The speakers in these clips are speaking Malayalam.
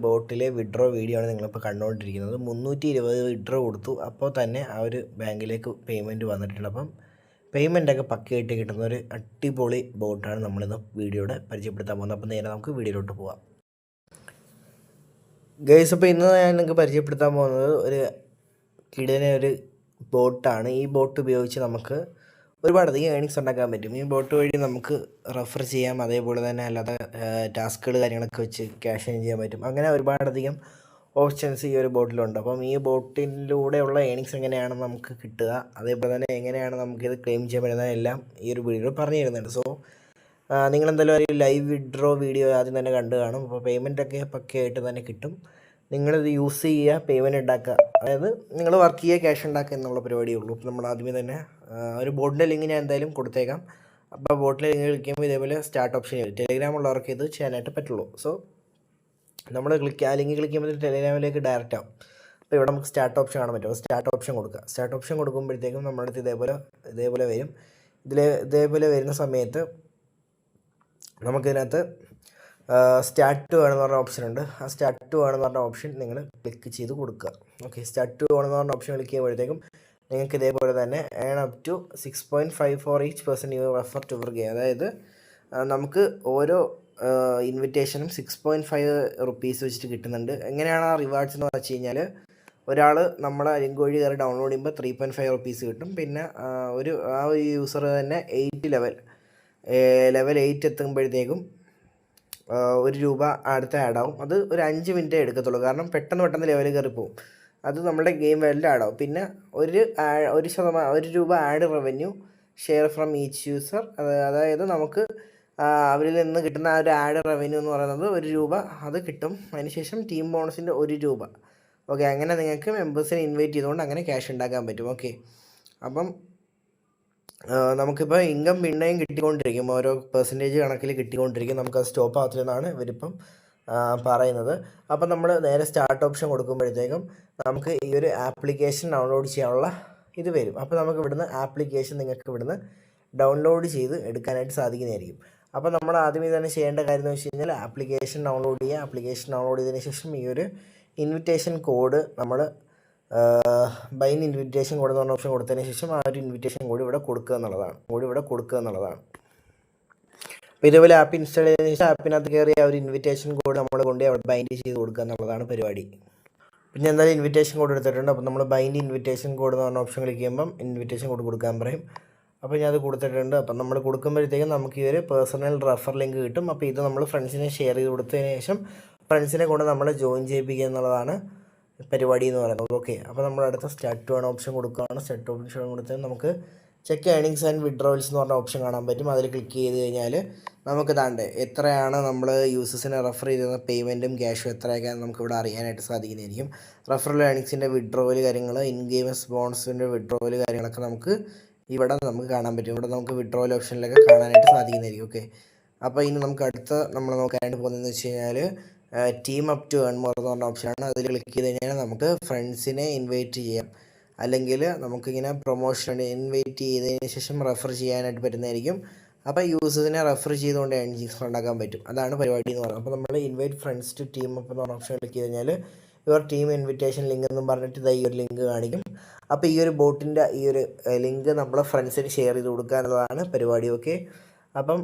ബോട്ടിലെ വിഡ്രോ വീഡിയോ ആണ് നിങ്ങളിപ്പോൾ കണ്ടുകൊണ്ടിരിക്കുന്നത്. 320 വിഡ്രോ കൊടുത്തു. അപ്പോൾ തന്നെ ആ ഒരു ബാങ്കിലേക്ക് പേയ്മെൻറ്റ് വന്നിട്ടുണ്ട്. അപ്പം പേയ്മെൻറ്റൊക്കെ പക്കയായിട്ട് കിട്ടുന്ന ഒരു അടിപൊളി ബോട്ടാണ് നമ്മളിന്ന് വീഡിയോയുടെ പരിചയപ്പെടുത്താൻ പോകുന്നത്. അപ്പോൾ നേരെ നമുക്ക് വീഡിയോയിലോട്ട് പോകാം. ഗൈസ്, അപ്പോൾ ഇന്ന് ഞാൻ നിങ്ങൾക്ക് പരിചയപ്പെടുത്താൻ പോകുന്നത് ഒരു കിടനെ ഒരു ബോട്ടാണ്. ഈ ബോട്ട് ഉപയോഗിച്ച് നമുക്ക് ഒരുപാടധികം ഏണിങ്സ് ഉണ്ടാക്കാൻ പറ്റും. ഈ ബോട്ട് വഴി നമുക്ക് റെഫർ ചെയ്യാം, അതേപോലെ തന്നെ അല്ലാതെ ടാസ്കുകൾ കാര്യങ്ങളൊക്കെ വെച്ച് ക്യാഷ് ഏൺ ചെയ്യാൻ പറ്റും. അങ്ങനെ ഒരുപാടധികം ഓപ്ഷൻസ് ഈ ഒരു ബോട്ടിലുണ്ട്. അപ്പം ഈ ബോട്ടിലൂടെയുള്ള ഏണിങ്സ് എങ്ങനെയാണ് നമുക്ക് കിട്ടുക, അതേപോലെ തന്നെ എങ്ങനെയാണ് നമുക്കിത് ക്ലെയിം ചെയ്യാൻ പറ്റുന്നത് എല്ലാം ഈ ഒരു വീഡിയോയിൽ പറഞ്ഞു തരുന്നുണ്ട്. സോ നിങ്ങളെന്തായാലും ഒരു ലൈവ് വിഡ്രോ വീഡിയോ ആദ്യം തന്നെ കണ്ടു കാണും. അപ്പോൾ പേയ്മെൻറ്റൊക്കെ പക്കയായിട്ട് തന്നെ കിട്ടും. നിങ്ങളിത് യൂസ് ചെയ്യുക, പേയ്മെൻറ്റ് ഉണ്ടാക്കുക, അതായത് നിങ്ങൾ വർക്ക് ചെയ്യുക, ക്യാഷ് ഉണ്ടാക്കുക എന്നുള്ള പരിപാടിയേ ഉള്ളൂ. അപ്പോൾ നമ്മൾ ആദ്യമേ തന്നെ ഒരു ബോട്ടിൻ്റെ ലിങ്ക് ഞാൻ എന്തായാലും കൊടുത്തേക്കാം. അപ്പോൾ ബോട്ടിലെ ലിങ്ക് ക്ലിക്കുമ്പോൾ ഇതേപോലെ സ്റ്റാർട്ട് ഓപ്ഷൻ വരും. ടെലിഗ്രാം ഉള്ളവർക്ക് ഇത് ചെയ്യാനായിട്ട് പറ്റുള്ളൂ. സോ നമ്മൾ ആ ലിങ്ക് ക്ലിക്ക് ചെയ്യുമ്പോൾ ടെലിഗ്രാമിലേക്ക് ഡയറക്റ്റ് ആവും. അപ്പോൾ ഇവിടെ നമുക്ക് സ്റ്റാർട്ട് ഓപ്ഷൻ കാണാൻ പറ്റും. സ്റ്റാർട്ട് ഓപ്ഷൻ കൊടുക്കുക. സ്റ്റാർട്ട് ഓപ്ഷൻ കൊടുക്കുമ്പോഴത്തേക്കും നമ്മുടെ അടുത്ത് ഇതേപോലെ വരും. ഇതേപോലെ വരുന്ന സമയത്ത് നമുക്കിതിനകത്ത് സ്റ്റാർട്ട് ടു വേണമെന്ന് പറഞ്ഞ ഓപ്ഷൻ ഉണ്ട്. ആ സ്റ്റാർട്ട് ടു വേണമെന്ന് പറഞ്ഞ ഓപ്ഷൻ നിങ്ങൾ ക്ലിക്ക് ചെയ്ത് കൊടുക്കുക. ഓക്കെ, സ്റ്റാർട്ട് ടു വേണമെന്ന് പറഞ്ഞ ഓപ്ഷൻ ക്ലിക്ക് ചെയ്യുമ്പോഴത്തേക്കും നിങ്ങൾക്ക് ഇതേപോലെ തന്നെ earn up to 6.54 each person you refer to your game. അതായത് നമുക്ക് ഓരോ ഇൻവിറ്റേഷനും 6.5 റുപ്പീസ് വെച്ചിട്ട് കിട്ടുന്നുണ്ട്. എങ്ങനെയാണ് ആ റിവാർഡ്സ് എന്ന് വെച്ച് കഴിഞ്ഞാൽ, ഒരാൾ നമ്മളെ ലിങ്ക് വഴി കയറി ഡൗൺലോഡ് ചെയ്യുമ്പോൾ 3.5 റുപ്പീസ് കിട്ടും. പിന്നെ ആ ഒരു യൂസർ തന്നെ ലെവൽ 8 എത്തുമ്പോഴത്തേക്കും 1 രൂപ അടുത്ത ആഡാവും. അത് ഒരു 5 മിനിറ്റേ എടുക്കത്തുള്ളൂ, കാരണം പെട്ടെന്ന് ലെവൽ കയറി പോകും. അത് നമ്മുടെ ഗെയിം വാലിൽ ആഡാവും. പിന്നെ 1 രൂപ add revenue share from each user. അതായത് നമുക്ക് അവരിൽ നിന്ന് കിട്ടുന്ന ആ ഒരു ആഡ് റവന്യൂ എന്ന് പറയുന്നത് 1 രൂപ അത് കിട്ടും. അതിനുശേഷം ടീം ബോണസിൻ്റെ 1 രൂപ. ഓക്കെ, അങ്ങനെ നിങ്ങൾക്ക് മെമ്പേഴ്സിനെ ഇൻവൈറ്റ് ചെയ്തുകൊണ്ട് അങ്ങനെ ക്യാഷ് ഉണ്ടാക്കാൻ പറ്റും. ഓക്കെ, അപ്പം നമുക്കിപ്പോൾ ഇൻകം പിന്നെയും കിട്ടിക്കൊണ്ടിരിക്കും, ഓരോ പെർസെൻറ്റേജ് കണക്കിൽ കിട്ടിക്കൊണ്ടിരിക്കും. നമുക്കത് സ്റ്റോപ്പ് ആകത്തില്ലെന്നാണ് ഇവരിപ്പം പറയുന്നത്. അപ്പം നമ്മൾ നേരെ സ്റ്റാർട്ട് ഓപ്ഷൻ കൊടുക്കുമ്പോഴത്തേക്കും നമുക്ക് ഈ ഒരു ആപ്ലിക്കേഷൻ ഡൗൺലോഡ് ചെയ്യാനുള്ള ഇത് വരും. അപ്പോൾ നമുക്ക് ഇവിടുന്ന് ആപ്ലിക്കേഷൻ നിങ്ങൾക്ക് ഇവിടുന്ന് ഡൗൺലോഡ് ചെയ്ത് എടുക്കാനായിട്ട് സാധിക്കുന്നതായിരിക്കും. അപ്പോൾ നമ്മൾ ആദ്യമേ തന്നെ ചെയ്യേണ്ട കാര്യം എന്ന് വെച്ച് കഴിഞ്ഞാൽ ആപ്ലിക്കേഷൻ ഡൗൺലോഡ് ചെയ്യുക. ആപ്ലിക്കേഷൻ ഡൗൺലോഡ് ചെയ്തതിന് ശേഷം ഈ ഒരു ഇൻവിറ്റേഷൻ കോഡ് നമ്മൾ ബൈൻ ഇൻവിറ്റേഷൻ കോഡ് എന്ന് പറഞ്ഞ ഓപ്ഷൻ കൊടുത്തതിന് ശേഷം ആ ഒരു ഇൻവിറ്റേഷൻ കോഡ് ഇവിടെ കൊടുക്കുക എന്നുള്ളതാണ്. അപ്പോൾ ഇതേപോലെ ആപ്പ് ഇൻസ്റ്റാൾ ചെയ്തതിന് ശേഷം ആപ്പിനകത്ത് കയറി ആ ഒരു ഇൻവിറ്റേഷൻ കോഡ് നമ്മൾ കൊണ്ട് അവിടെ ബൈൻഡ് ചെയ്ത് കൊടുക്കുക എന്നുള്ളതാണ് പരിപാടി. പിന്നെ എന്തായാലും ഇൻവിറ്റേഷൻ കോഡ് എടുത്തിട്ടുണ്ട്. അപ്പോൾ നമ്മൾ ബൈൻഡ് ഇൻവിറ്റേഷൻ കോഡ് എന്ന് പറഞ്ഞ ഓപ്ഷൻ ക്ലിക്ക് ചെയ്യുമ്പം ഇൻവിറ്റേഷൻ കോഡ് കൊടുക്കാൻ പറയും. അപ്പോൾ ഞാൻ അത് കൊടുത്തിട്ടുണ്ട്. അപ്പം നമ്മൾ കൊടുക്കുമ്പോഴത്തേക്കും നമുക്ക് ഈ ഒരു പേഴ്സണൽ റെഫർ ലിങ്ക് കിട്ടും. അപ്പോൾ ഇത് നമ്മൾ ഫ്രണ്ട്സിനെ ഷെയർ ചെയ്ത് കൊടുത്തതിന് ശേഷം ഫ്രണ്ട്സിനെ കൊണ്ട് നമ്മൾ ജോയിൻ ചെയ്യിപ്പിക്കുക എന്നുള്ളതാണ് പരിപാടി എന്ന് പറയുന്നത്. ഓക്കെ, അപ്പോൾ നമ്മൾ അടുത്ത സ്റ്റാർട്ട് ടു ഓപ്ഷൻ കൊടുക്കുകയാണ്. സ്റ്റാർട്ട് ഓപ്ഷൻ കൊടുത്താൽ നമുക്ക് ചെക്ക് ഏണിങ്സ് ആൻഡ് വിഡ്രോവൽസ് എന്ന് പറഞ്ഞ ഓപ്ഷൻ കാണാൻ പറ്റും. അതിൽ ക്ലിക്ക് ചെയ്ത് കഴിഞ്ഞാൽ നമുക്ക് എത്രയാണ് നമ്മൾ യൂസേഴ്സിനെ റെഫർ ചെയ്തിരുന്ന പേയ്മെൻറ്റും ക്യാഷും എത്രയൊക്കെ നമുക്കിവിടെ അറിയാനായിട്ട് സാധിക്കുന്നതായിരിക്കും. റെഫറൽ ഏണിങ്സിൻ്റെ വിഡ്രോവൽ കാര്യങ്ങൾ, ഇൻ ഗെയിം ബോണസിൻ്റെ വിഡ്രോവൽ കാര്യങ്ങളൊക്കെ നമുക്ക് കാണാൻ പറ്റും. ഇവിടെ നമുക്ക് വിഡ്രോവൽ ഓപ്ഷനിലൊക്കെ കാണാനായിട്ട് സാധിക്കുന്നതായിരിക്കും. ഓക്കെ, അപ്പോൾ ഇനി നമുക്ക് അടുത്ത നമ്മൾ നോക്കാനായിട്ട് പോകുന്നതെന്ന് വെച്ച് കഴിഞ്ഞാൽ team up to earn more എന്ന് പറഞ്ഞ ഓപ്ഷനാണ്. അതിൽ ക്ലിക്ക് ചെയ്ത് കഴിഞ്ഞാൽ നമുക്ക് ഫ്രണ്ട്സിനെ ഇൻവൈറ്റ് ചെയ്യാം, അല്ലെങ്കിൽ നമുക്കിങ്ങനെ പ്രൊമോഷൻ ഇൻവൈറ്റ് ചെയ്തതിന് ശേഷം റെഫർ ചെയ്യാനായിട്ട് പറ്റുന്നതായിരിക്കും. അപ്പോൾ യൂസേഴ്സിനെ റെഫർ ചെയ്തുകൊണ്ട് ഏണിങ്സ് ഉണ്ടാക്കാൻ പറ്റും. അതാണ് പരിപാടി എന്ന് പറയുന്നത്. അപ്പോൾ നമ്മൾ invite friends to team up എന്ന് പറഞ്ഞ ഓപ്ഷൻ ക്ലിക്ക് ചെയ്ത് കഴിഞ്ഞാൽ യുവർ ടീം ഇൻവിറ്റേഷൻ ലിങ്ക് എന്നും പറഞ്ഞിട്ട് ഈ ഒരു ലിങ്ക് കാണിക്കും. അപ്പോൾ ഈ ഒരു ബോട്ടിൻ്റെ ഈ ഒരു ലിങ്ക് നമ്മൾ ഫ്രണ്ട്സിന് ഷെയർ ചെയ്ത് കൊടുക്കുക എന്നുള്ളതാണ് പരിപാടി. ഓക്കെ, അപ്പം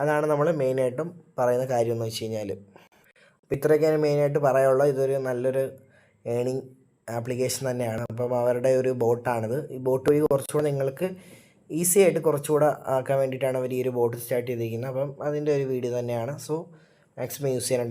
അതാണ് നമ്മൾ മെയിനായിട്ടും പറയുന്ന കാര്യം എന്ന് വെച്ച് കഴിഞ്ഞാൽ. അപ്പോൾ ഇത്രയൊക്കെയാണ് മെയിനായിട്ട് പറയാനുള്ളത്. ഇതൊരു നല്ലൊരു ഏണിങ് ആപ്ലിക്കേഷൻ തന്നെയാണ്. അപ്പം അവരുടെ ഒരു ബോട്ടാണിത്. ഈ ബോട്ട് വഴി കുറച്ചുകൂടെ നിങ്ങൾക്ക് ഈസി ആയിട്ട് കുറച്ചുകൂടെ ആക്കാൻ വേണ്ടിയിട്ടാണ് അവർ ഈ ഒരു ബോട്ട് സ്റ്റാർട്ട് ചെയ്തിരിക്കുന്നത്. അപ്പം അതിൻ്റെ ഒരു വീഡിയോ തന്നെയാണ്. സോ മാക്സിമം യൂസ് ചെയ്യാനായിട്ട്